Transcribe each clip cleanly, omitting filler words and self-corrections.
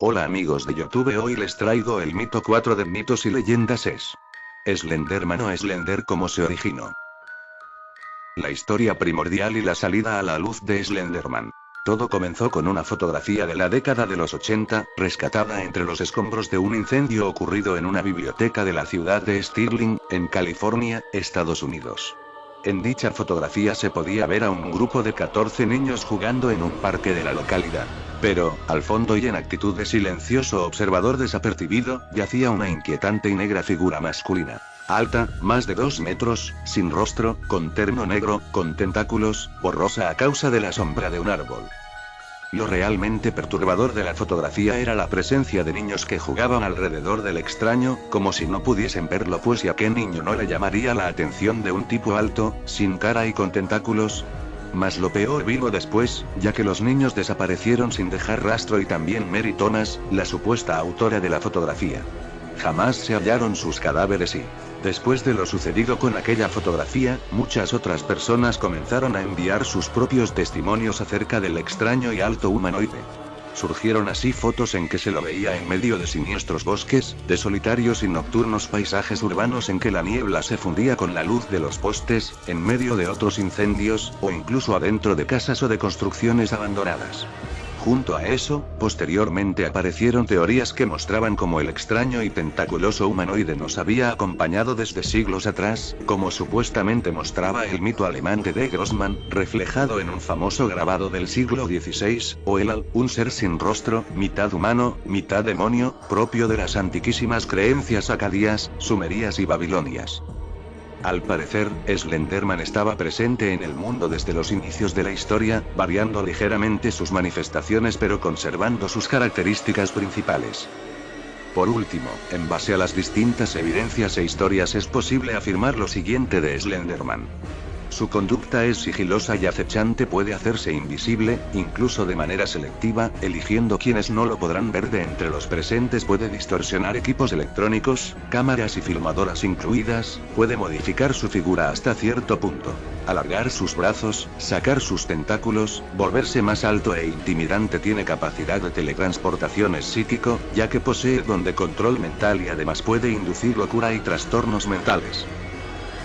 Hola amigos de YouTube, hoy les traigo el mito 4 de mitos y leyendas es Slenderman o Slender como se originó. La historia primordial y la salida a la luz de Slenderman. Todo comenzó con una fotografía de la década de los 80, rescatada entre los escombros de un incendio ocurrido en una biblioteca de la ciudad de Stirling, en California, Estados Unidos. En dicha fotografía se podía ver a un grupo de 14 niños jugando en un parque de la localidad. Pero, al fondo y en actitud de silencioso observador desapercibido, yacía una inquietante y negra figura masculina. Alta, más de 2 metros, sin rostro, con terno negro, con tentáculos, borrosa a causa de la sombra de un árbol. Lo realmente perturbador de la fotografía era la presencia de niños que jugaban alrededor del extraño, como si no pudiesen verlo, pues ¿y a qué niño no le llamaría la atención de un tipo alto, sin cara y con tentáculos? Mas lo peor vino después, ya que los niños desaparecieron sin dejar rastro y también Mary Thomas, la supuesta autora de la fotografía. Jamás se hallaron sus cadáveres y, después de lo sucedido con aquella fotografía, muchas otras personas comenzaron a enviar sus propios testimonios acerca del extraño y alto humanoide. Surgieron así fotos en que se lo veía en medio de siniestros bosques, de solitarios y nocturnos paisajes urbanos en que la niebla se fundía con la luz de los postes, en medio de otros incendios, o incluso adentro de casas o de construcciones abandonadas. Junto a eso, posteriormente aparecieron teorías que mostraban cómo el extraño y tentaculoso humanoide nos había acompañado desde siglos atrás, como supuestamente mostraba el mito alemán de D. Grossman, reflejado en un famoso grabado del siglo XVI, o el Al, un ser sin rostro, mitad humano, mitad demonio, propio de las antiquísimas creencias acadias, sumerias y babilonias. Al parecer, Slenderman estaba presente en el mundo desde los inicios de la historia, variando ligeramente sus manifestaciones pero conservando sus características principales. Por último, en base a las distintas evidencias e historias es posible afirmar lo siguiente de Slenderman. Su conducta es sigilosa y acechante, puede hacerse invisible, incluso de manera selectiva, eligiendo quienes no lo podrán ver de entre los presentes, puede distorsionar equipos electrónicos, cámaras y filmadoras incluidas, puede modificar su figura hasta cierto punto, alargar sus brazos, sacar sus tentáculos, volverse más alto e intimidante, tiene capacidad de teletransportación, es psíquico, ya que posee don de control mental y además puede inducir locura y trastornos mentales.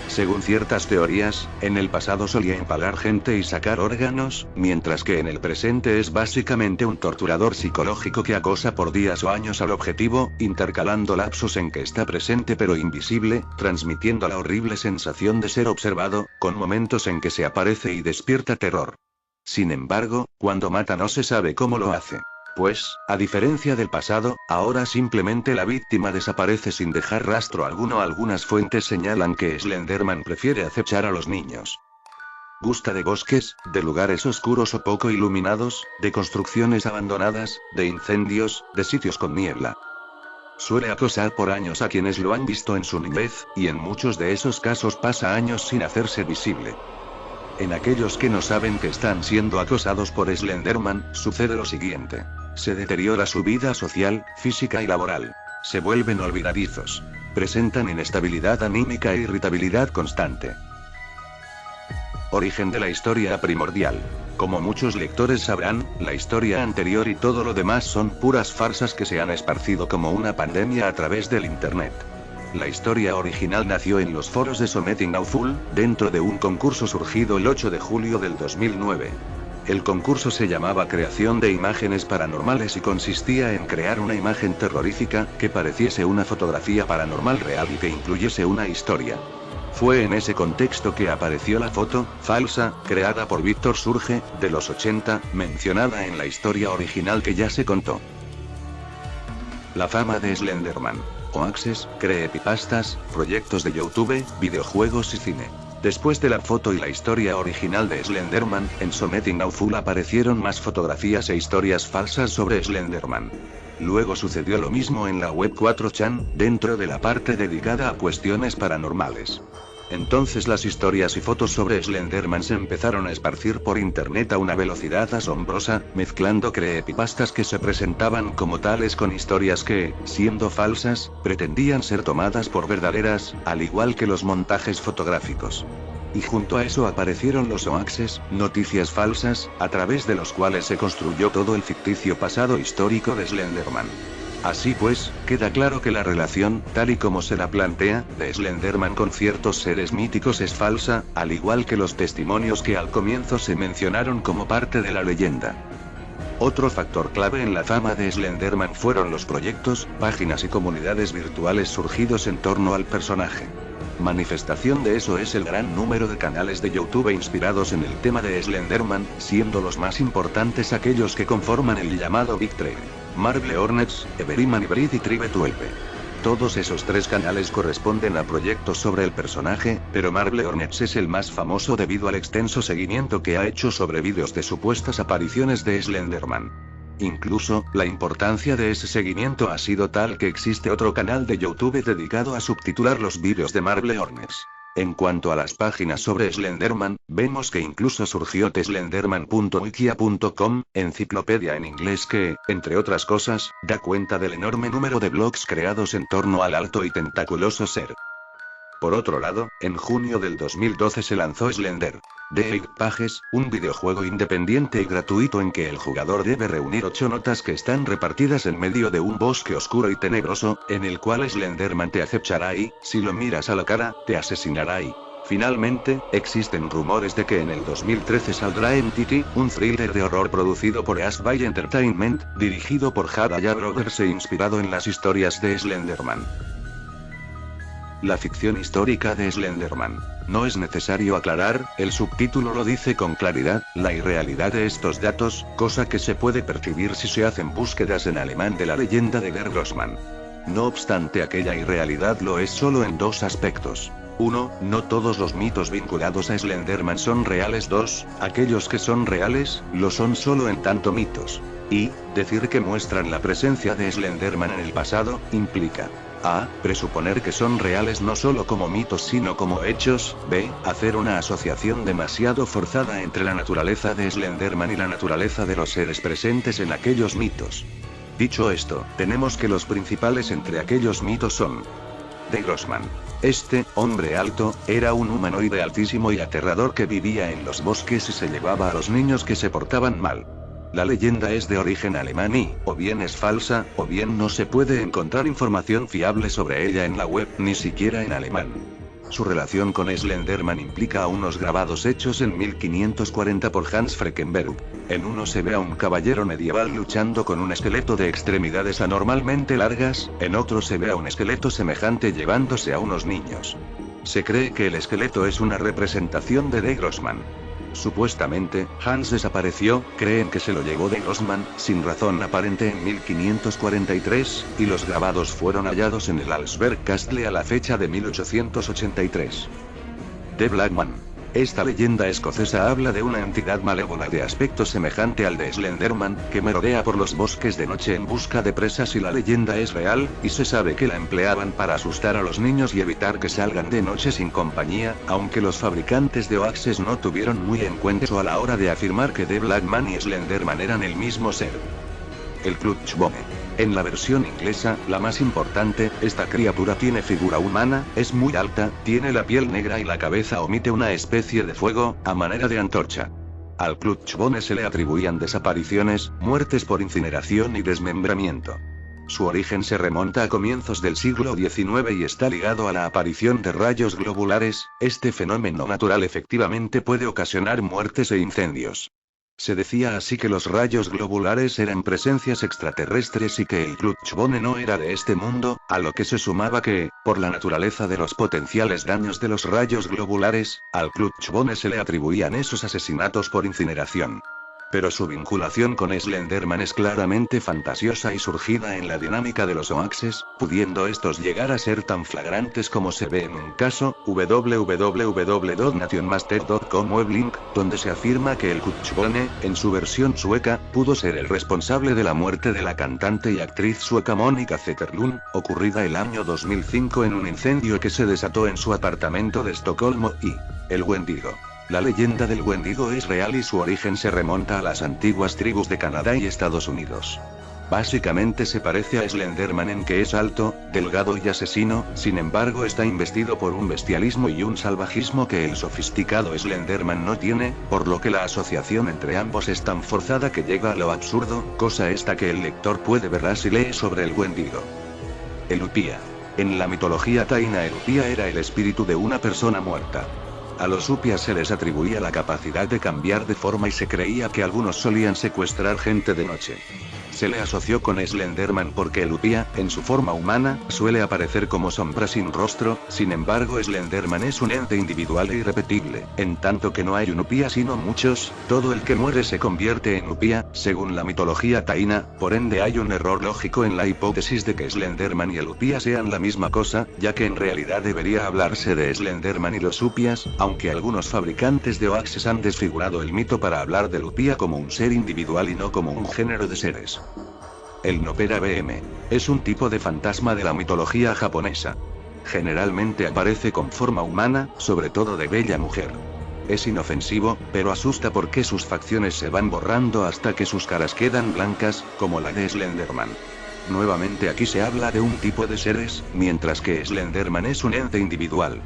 Según ciertas teorías, en el pasado solía empalar gente y sacar órganos, mientras que en el presente es básicamente un torturador psicológico que acosa por días o años al objetivo, intercalando lapsos en que está presente pero invisible, transmitiendo la horrible sensación de ser observado, con momentos en que se aparece y despierta terror. Sin embargo, cuando mata no se sabe cómo lo hace. Pues, a diferencia del pasado, ahora simplemente la víctima desaparece sin dejar rastro alguno. Algunas fuentes señalan que Slenderman prefiere acechar a los niños. Gusta de bosques, de lugares oscuros o poco iluminados, de construcciones abandonadas, de incendios, de sitios con niebla. Suele acosar por años a quienes lo han visto en su niñez, y en muchos de esos casos pasa años sin hacerse visible. En aquellos que no saben que están siendo acosados por Slenderman, sucede lo siguiente. Se deteriora su vida social, física y laboral. Se vuelven olvidadizos. Presentan inestabilidad anímica e irritabilidad constante. Origen de la historia primordial. Como muchos lectores sabrán, la historia anterior y todo lo demás son puras farsas que se han esparcido como una pandemia a través del Internet. La historia original nació en los foros de Something Awful, dentro de un concurso surgido el 8 de julio del 2009. El concurso se llamaba Creación de Imágenes Paranormales y consistía en crear una imagen terrorífica, que pareciese una fotografía paranormal real y que incluyese una historia. Fue en ese contexto que apareció la foto, falsa, creada por Víctor Surge, de los 80, mencionada en la historia original que ya se contó. La fama de Slenderman. Hoaxes, creepypastas, proyectos de YouTube, videojuegos y cine. Después de la foto y la historia original de Slenderman, en Something Awful aparecieron más fotografías e historias falsas sobre Slenderman. Luego sucedió lo mismo en la web 4chan, dentro de la parte dedicada a cuestiones paranormales. Entonces las historias y fotos sobre Slenderman se empezaron a esparcir por internet a una velocidad asombrosa, mezclando creepypastas que se presentaban como tales con historias que, siendo falsas, pretendían ser tomadas por verdaderas, al igual que los montajes fotográficos. Y junto a eso aparecieron los hoaxes, noticias falsas, a través de los cuales se construyó todo el ficticio pasado histórico de Slenderman. Así pues, queda claro que la relación, tal y como se la plantea, de Slenderman con ciertos seres míticos es falsa, al igual que los testimonios que al comienzo se mencionaron como parte de la leyenda. Otro factor clave en la fama de Slenderman fueron los proyectos, páginas y comunidades virtuales surgidos en torno al personaje. Manifestación de eso es el gran número de canales de YouTube inspirados en el tema de Slenderman, siendo los más importantes aquellos que conforman el llamado Big Three: Marble Hornets, Everyman Hybrid y Tribe 12. Todos esos tres canales corresponden a proyectos sobre el personaje, pero Marble Hornets es el más famoso debido al extenso seguimiento que ha hecho sobre vídeos de supuestas apariciones de Slenderman. Incluso, la importancia de ese seguimiento ha sido tal que existe otro canal de YouTube dedicado a subtitular los vídeos de Marble Hornets. En cuanto a las páginas sobre Slenderman, vemos que incluso surgió slenderman.wikia.com, enciclopedia en inglés que, entre otras cosas, da cuenta del enorme número de blogs creados en torno al alto y tentaculoso ser. Por otro lado, en junio del 2012 se lanzó Slender The Eight Pages, un videojuego independiente y gratuito en que el jugador debe reunir 8 notas que están repartidas en medio de un bosque oscuro y tenebroso, en el cual Slenderman te acechará y, si lo miras a la cara, te asesinará y... Finalmente, existen rumores de que en el 2013 saldrá Entity, un thriller de horror producido por Ash by Entertainment, dirigido por Hadaya Brothers e inspirado en las historias de Slenderman. La ficción histórica de Slenderman. No es necesario aclarar, el subtítulo lo dice con claridad, la irrealidad de estos datos, cosa que se puede percibir si se hacen búsquedas en alemán de la leyenda de Der Grossman. No obstante, aquella irrealidad lo es solo en dos aspectos. 1. No todos los mitos vinculados a Slenderman son reales. 2. Aquellos que son reales, lo son solo en tanto mitos. Y, decir que muestran la presencia de Slenderman en el pasado, implica a. Presuponer que son reales no solo como mitos sino como hechos. B. Hacer una asociación demasiado forzada entre la naturaleza de Slenderman y la naturaleza de los seres presentes en aquellos mitos. Dicho esto, tenemos que los principales entre aquellos mitos son: Der Grossman. Este, hombre alto, era un humanoide altísimo y aterrador que vivía en los bosques y se llevaba a los niños que se portaban mal. La leyenda es de origen alemán y, o bien es falsa, o bien no se puede encontrar información fiable sobre ella en la web, ni siquiera en alemán. Su relación con Slenderman implica unos grabados hechos en 1540 por Hans Freckenberg. En uno se ve a un caballero medieval luchando con un esqueleto de extremidades anormalmente largas, en otro se ve a un esqueleto semejante llevándose a unos niños. Se cree que el esqueleto es una representación de Der Grossman. Supuestamente, Hans desapareció, creen que se lo llevó Der Grossman, sin razón aparente en 1543, y los grabados fueron hallados en el Alsberg Castle a la fecha de 1883. The Black Man. Esta leyenda escocesa habla de una entidad malévola de aspecto semejante al de Slenderman, que merodea por los bosques de noche en busca de presas y la leyenda es real, y se sabe que la empleaban para asustar a los niños y evitar que salgan de noche sin compañía, aunque los fabricantes de hoaxes no tuvieron muy en cuenta eso a la hora de afirmar que The Black Man y Slenderman eran el mismo ser. El Clutchbone. En la versión inglesa, la más importante, esta criatura tiene figura humana, es muy alta, tiene la piel negra y la cabeza emite una especie de fuego, a manera de antorcha. Al Clutchbone se le atribuían desapariciones, muertes por incineración y desmembramiento. Su origen se remonta a comienzos del siglo XIX y está ligado a la aparición de rayos globulares. Este fenómeno natural efectivamente puede ocasionar muertes e incendios. Se decía así que los rayos globulares eran presencias extraterrestres y que el Clutchbone no era de este mundo, a lo que se sumaba que, por la naturaleza de los potenciales daños de los rayos globulares, al Clutchbone se le atribuían esos asesinatos por incineración. Pero su vinculación con Slenderman es claramente fantasiosa y surgida en la dinámica de los hoaxes, pudiendo estos llegar a ser tan flagrantes como se ve en un caso, www.nationmaster.com weblink, donde se afirma que el Clutchbone, en su versión sueca, pudo ser el responsable de la muerte de la cantante y actriz sueca Monica Zetterlund, ocurrida el año 2005 en un incendio que se desató en su apartamento de Estocolmo, y el Wendigo. La leyenda del Wendigo es real y su origen se remonta a las antiguas tribus de Canadá y Estados Unidos. Básicamente se parece a Slenderman en que es alto, delgado y asesino, sin embargo está investido por un bestialismo y un salvajismo que el sofisticado Slenderman no tiene, por lo que la asociación entre ambos es tan forzada que llega a lo absurdo, cosa esta que el lector puede verla si lee sobre el Wendigo. El Upia. En la mitología taína el Upia era el espíritu de una persona muerta. A los Upias se les atribuía la capacidad de cambiar de forma y se creía que algunos solían secuestrar gente de noche. Se le asoció con Slenderman porque el Upia, en su forma humana, suele aparecer como sombra sin rostro, sin embargo Slenderman es un ente individual e irrepetible, en tanto que no hay un Upia sino muchos, todo el que muere se convierte en Upia, según la mitología taína, por ende hay un error lógico en la hipótesis de que Slenderman y el Upia sean la misma cosa, ya que en realidad debería hablarse de Slenderman y los Upias, aunque algunos fabricantes de hoaxes han desfigurado el mito para hablar del Upia como un ser individual y no como un género de seres. El Nopera BM. Es un tipo de fantasma de la mitología japonesa. Generalmente aparece con forma humana, sobre todo de bella mujer. Es inofensivo, pero asusta porque sus facciones se van borrando hasta que sus caras quedan blancas, como la de Slenderman. Nuevamente aquí se habla de un tipo de seres, mientras que Slenderman es un ente individual.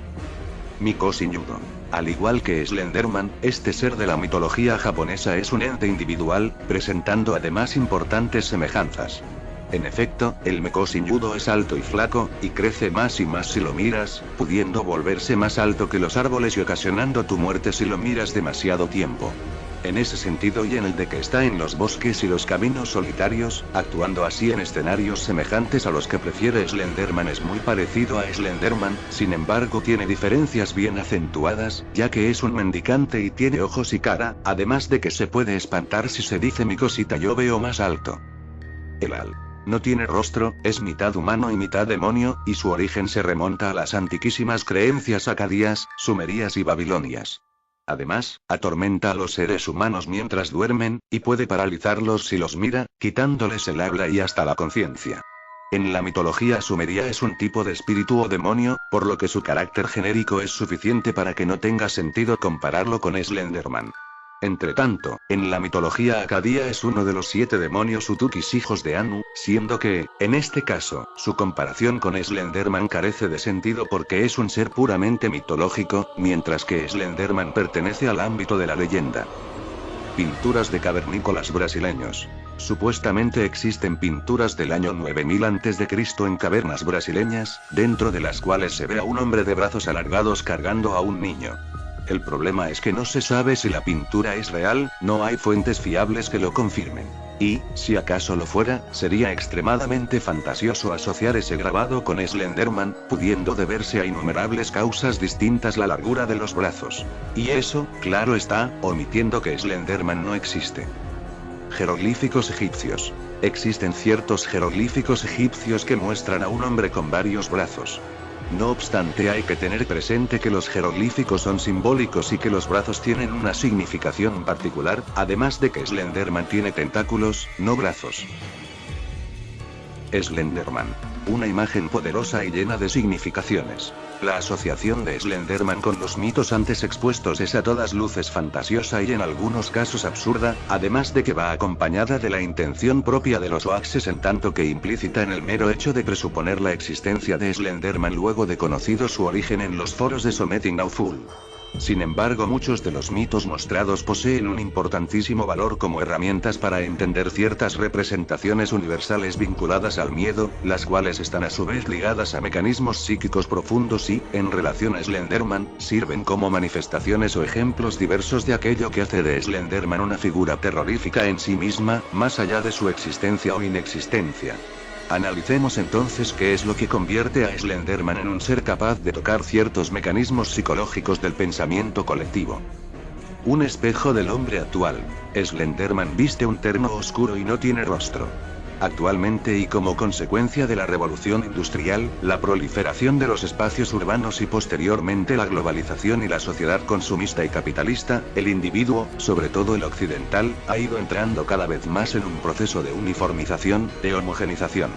Mikoshi Yudo. Al igual que Slenderman, este ser de la mitología japonesa es un ente individual, presentando además importantes semejanzas. En efecto, el Mikoshi Yudo es alto y flaco, y crece más y más si lo miras, pudiendo volverse más alto que los árboles y ocasionando tu muerte si lo miras demasiado tiempo. En ese sentido y en el de que está en los bosques y los caminos solitarios, actuando así en escenarios semejantes a los que prefiere Slenderman es muy parecido a Slenderman, sin embargo tiene diferencias bien acentuadas, ya que es un mendicante y tiene ojos y cara, además de que se puede espantar si se dice mi cosita yo veo más alto. El Al. No tiene rostro, es mitad humano y mitad demonio, y su origen se remonta a las antiquísimas creencias acadias, sumerias y babilonias. Además, atormenta a los seres humanos mientras duermen, y puede paralizarlos si los mira, quitándoles el habla y hasta la conciencia. En la mitología sumeria es un tipo de espíritu o demonio, por lo que su carácter genérico es suficiente para que no tenga sentido compararlo con Slenderman. Entretanto, en la mitología acadia es uno de los 7 demonios Utukis hijos de Anu, siendo que, en este caso, su comparación con Slenderman carece de sentido porque es un ser puramente mitológico, mientras que Slenderman pertenece al ámbito de la leyenda. Pinturas de cavernícolas brasileños. Supuestamente existen pinturas del año 9000 a.C. en cavernas brasileñas, dentro de las cuales se ve a un hombre de brazos alargados cargando a un niño. El problema es que no se sabe si la pintura es real, no hay fuentes fiables que lo confirmen. Y, si acaso lo fuera, sería extremadamente fantasioso asociar ese grabado con Slenderman, pudiendo deberse a innumerables causas distintas la largura de los brazos. Y eso, claro está, omitiendo que Slenderman no existe. Jeroglíficos egipcios. Existen ciertos jeroglíficos egipcios que muestran a un hombre con varios brazos. No obstante hay que tener presente que los jeroglíficos son simbólicos y que los brazos tienen una significación particular, además de que Slenderman tiene tentáculos, no brazos. Slenderman. Una imagen poderosa y llena de significaciones. La asociación de Slenderman con los mitos antes expuestos es a todas luces fantasiosa y en algunos casos absurda, además de que va acompañada de la intención propia de los hoaxes en tanto que implícita en el mero hecho de presuponer la existencia de Slenderman luego de conocido su origen en los foros de Something Awful. Sin embargo, muchos de los mitos mostrados poseen un importantísimo valor como herramientas para entender ciertas representaciones universales vinculadas al miedo, las cuales están a su vez ligadas a mecanismos psíquicos profundos y, en relación a Slenderman, sirven como manifestaciones o ejemplos diversos de aquello que hace de Slenderman una figura terrorífica en sí misma, más allá de su existencia o inexistencia. Analicemos entonces qué es lo que convierte a Slenderman en un ser capaz de tocar ciertos mecanismos psicológicos del pensamiento colectivo. Un espejo del hombre actual. Slenderman viste un terno oscuro y no tiene rostro. Actualmente y como consecuencia de la revolución industrial, la proliferación de los espacios urbanos y posteriormente la globalización y la sociedad consumista y capitalista, el individuo, sobre todo el occidental, ha ido entrando cada vez más en un proceso de uniformización, de homogenización.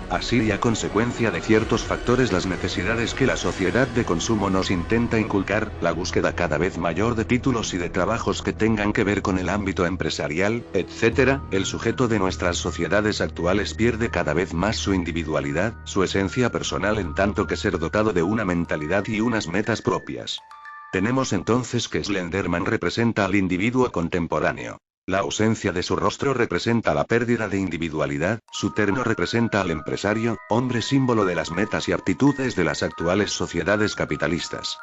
Así y a consecuencia de ciertos factores las necesidades que la sociedad de consumo nos intenta inculcar, la búsqueda cada vez mayor de títulos y de trabajos que tengan que ver con el ámbito empresarial, etc., el sujeto de nuestras sociedades actuales pierde cada vez más su individualidad, su esencia personal en tanto que ser dotado de una mentalidad y unas metas propias. Tenemos entonces que Slenderman representa al individuo contemporáneo. La ausencia de su rostro representa la pérdida de individualidad, su terno representa al empresario, hombre símbolo de las metas y aptitudes de las actuales sociedades capitalistas.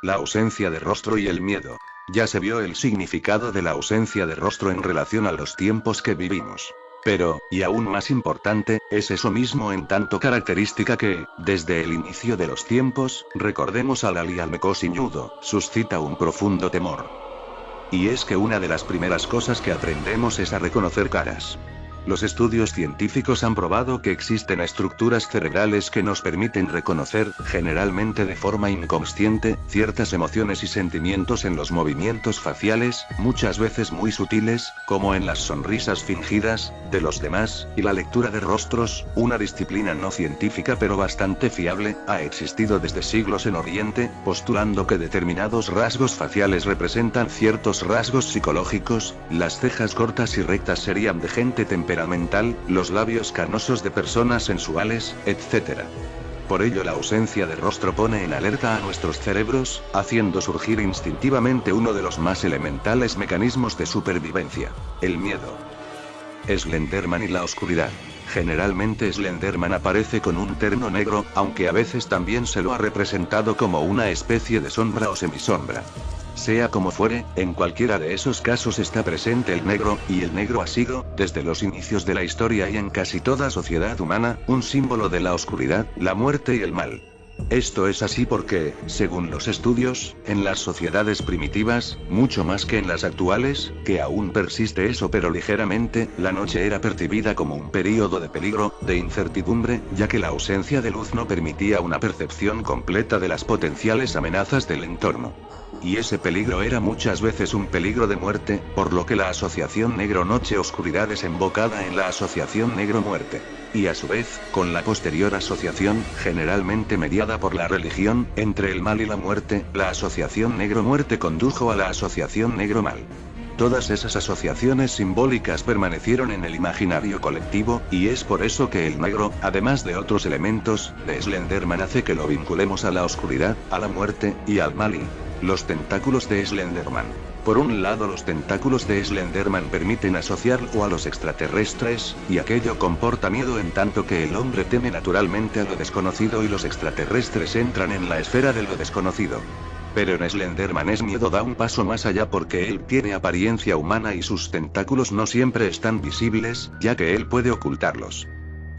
La ausencia de rostro y el miedo. Ya se vio el significado de la ausencia de rostro en relación a los tiempos que vivimos. Pero, y aún más importante, es eso mismo en tanto característica que, desde el inicio de los tiempos, recordemos al alialmecosiñudo, suscita un profundo temor. Y es que una de las primeras cosas que aprendemos es a reconocer caras. Los estudios científicos han probado que existen estructuras cerebrales que nos permiten reconocer, generalmente de forma inconsciente, ciertas emociones y sentimientos en los movimientos faciales, muchas veces muy sutiles, como en las sonrisas fingidas, de los demás, y la lectura de rostros, una disciplina no científica pero bastante fiable, ha existido desde siglos en Oriente, postulando que determinados rasgos faciales representan ciertos rasgos psicológicos, las cejas cortas y rectas serían de gente temperamental, los labios carnosos de personas sensuales, etc. Por ello la ausencia de rostro pone en alerta a nuestros cerebros, haciendo surgir instintivamente uno de los más elementales mecanismos de supervivencia: el miedo. Slenderman y la oscuridad. Generalmente Slenderman aparece con un terno negro, aunque a veces también se lo ha representado como una especie de sombra o semisombra. Sea como fuere, en cualquiera de esos casos está presente el negro, y el negro ha sido, desde los inicios de la historia y en casi toda sociedad humana, un símbolo de la oscuridad, la muerte y el mal. Esto es así porque, según los estudios, en las sociedades primitivas, mucho más que en las actuales, que aún persiste eso pero ligeramente, la noche era percibida como un período de peligro, de incertidumbre, ya que la ausencia de luz no permitía una percepción completa de las potenciales amenazas del entorno. Y ese peligro era muchas veces un peligro de muerte, por lo que la asociación negro-noche-oscuridad desembocada en la asociación negro-muerte. Y a su vez, con la posterior asociación, generalmente mediada por la religión, entre el mal y la muerte, la asociación negro-muerte condujo a la asociación negro-mal. Todas esas asociaciones simbólicas permanecieron en el imaginario colectivo, y es por eso que el negro, además de otros elementos, de Slenderman hace que lo vinculemos a la oscuridad, a la muerte, y al mal y los tentáculos de Slenderman. Por un lado los tentáculos de Slenderman permiten asociarlo a los extraterrestres, y aquello comporta miedo en tanto que el hombre teme naturalmente a lo desconocido y los extraterrestres entran en la esfera de lo desconocido. Pero en Slenderman es miedo da un paso más allá porque él tiene apariencia humana y sus tentáculos no siempre están visibles, ya que él puede ocultarlos.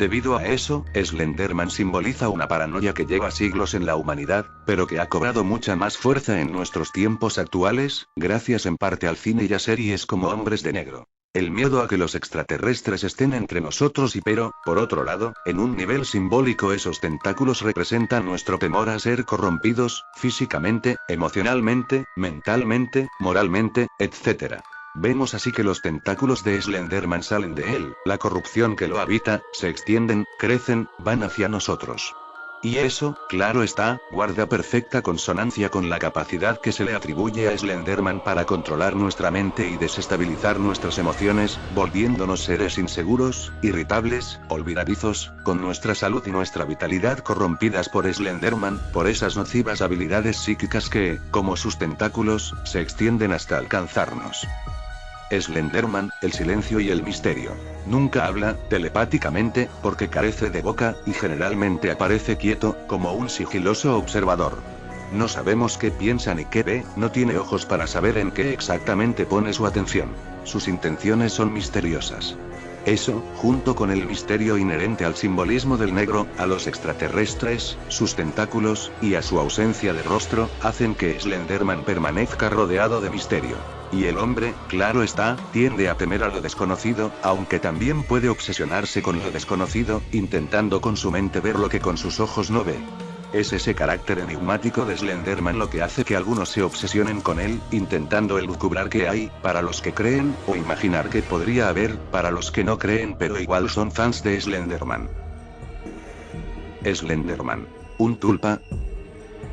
Debido a eso, Slenderman simboliza una paranoia que lleva siglos en la humanidad, pero que ha cobrado mucha más fuerza en nuestros tiempos actuales, gracias en parte al cine y a series como Hombres de Negro. El miedo a que los extraterrestres estén entre nosotros pero, por otro lado, en un nivel simbólico esos tentáculos representan nuestro temor a ser corrompidos, físicamente, emocionalmente, mentalmente, moralmente, etc. Vemos así que los tentáculos de Slenderman salen de él, la corrupción que lo habita, se extienden, crecen, van hacia nosotros. Y eso, claro está, guarda perfecta consonancia con la capacidad que se le atribuye a Slenderman para controlar nuestra mente y desestabilizar nuestras emociones, volviéndonos seres inseguros, irritables, olvidadizos, con nuestra salud y nuestra vitalidad corrompidas por Slenderman, por esas nocivas habilidades psíquicas que, como sus tentáculos, se extienden hasta alcanzarnos. Slenderman, el silencio y el misterio. Nunca habla, telepáticamente, porque carece de boca, y generalmente aparece quieto, como un sigiloso observador. No sabemos qué piensa ni qué ve, no tiene ojos para saber en qué exactamente pone su atención. Sus intenciones son misteriosas. Eso, junto con el misterio inherente al simbolismo del negro, a los extraterrestres, sus tentáculos, y a su ausencia de rostro, hacen que Slenderman permanezca rodeado de misterio. Y el hombre, claro está, tiende a temer a lo desconocido, aunque también puede obsesionarse con lo desconocido, intentando con su mente ver lo que con sus ojos no ve. Es ese carácter enigmático de Slenderman lo que hace que algunos se obsesionen con él, intentando elucubrar qué hay, para los que creen, o imaginar que podría haber, para los que no creen pero igual son fans de Slenderman. Slenderman. ¿Un tulpa?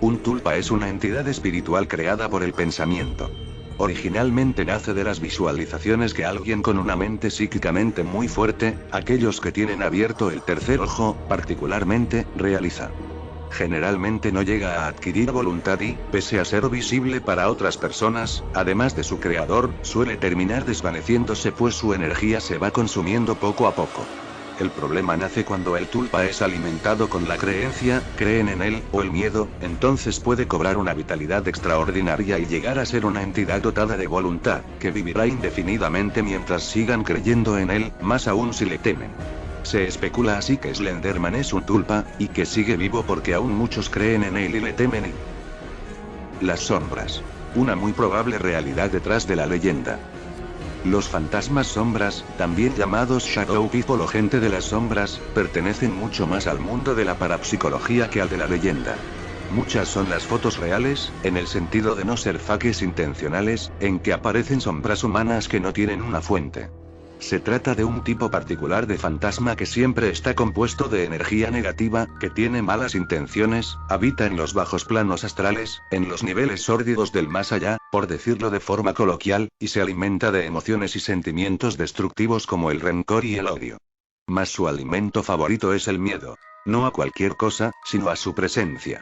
Un tulpa es una entidad espiritual creada por el pensamiento. Originalmente nace de las visualizaciones que alguien con una mente psíquicamente muy fuerte, aquellos que tienen abierto el tercer ojo, particularmente, realiza. Generalmente no llega a adquirir voluntad y, pese a ser visible para otras personas, además de su creador, suele terminar desvaneciéndose pues su energía se va consumiendo poco a poco. El problema nace cuando el tulpa es alimentado con la creencia, creen en él, o el miedo, entonces puede cobrar una vitalidad extraordinaria y llegar a ser una entidad dotada de voluntad, que vivirá indefinidamente mientras sigan creyendo en él, más aún si le temen. Se especula así que Slenderman es un tulpa, y que sigue vivo porque aún muchos creen en él y le temen. Las sombras. Una muy probable realidad detrás de la leyenda. Los fantasmas sombras, también llamados Shadow People o gente de las sombras, pertenecen mucho más al mundo de la parapsicología que al de la leyenda. Muchas son las fotos reales, en el sentido de no ser fakes intencionales, en que aparecen sombras humanas que no tienen una fuente. Se trata de un tipo particular de fantasma que siempre está compuesto de energía negativa, que tiene malas intenciones, habita en los bajos planos astrales, en los niveles sórdidos del más allá, por decirlo de forma coloquial, y se alimenta de emociones y sentimientos destructivos como el rencor y el odio. Mas su alimento favorito es el miedo. No a cualquier cosa, sino a su presencia.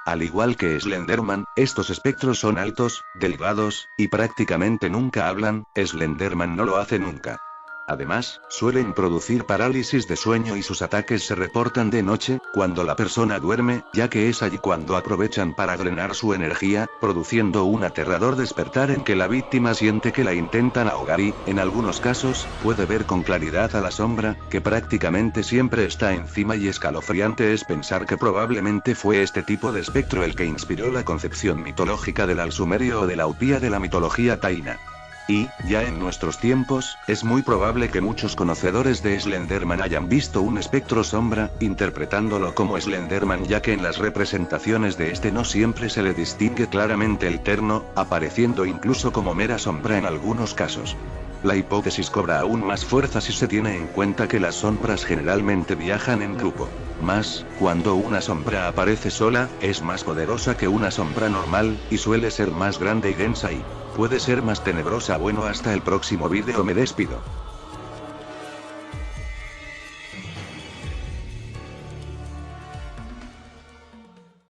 Al igual que Slenderman, estos espectros son altos, delgados, y prácticamente nunca hablan, Slenderman no lo hace nunca. Además, suelen producir parálisis de sueño y sus ataques se reportan de noche, cuando la persona duerme, ya que es allí cuando aprovechan para drenar su energía, produciendo un aterrador despertar en que la víctima siente que la intentan ahogar y, en algunos casos, puede ver con claridad a la sombra, que prácticamente siempre está encima y escalofriante es pensar que probablemente fue este tipo de espectro el que inspiró la concepción mitológica del Al-Sumerio o de la Upía de la mitología taína. Y, ya en nuestros tiempos, es muy probable que muchos conocedores de Slenderman hayan visto un espectro sombra, interpretándolo como Slenderman ya que en las representaciones de este no siempre se le distingue claramente el terno, apareciendo incluso como mera sombra en algunos casos. La hipótesis cobra aún más fuerza si se tiene en cuenta que las sombras generalmente viajan en grupo. Más, cuando una sombra aparece sola, es más poderosa que una sombra normal, y suele ser más grande y densa y puede ser más tenebrosa. Bueno, hasta el próximo vídeo, me despido.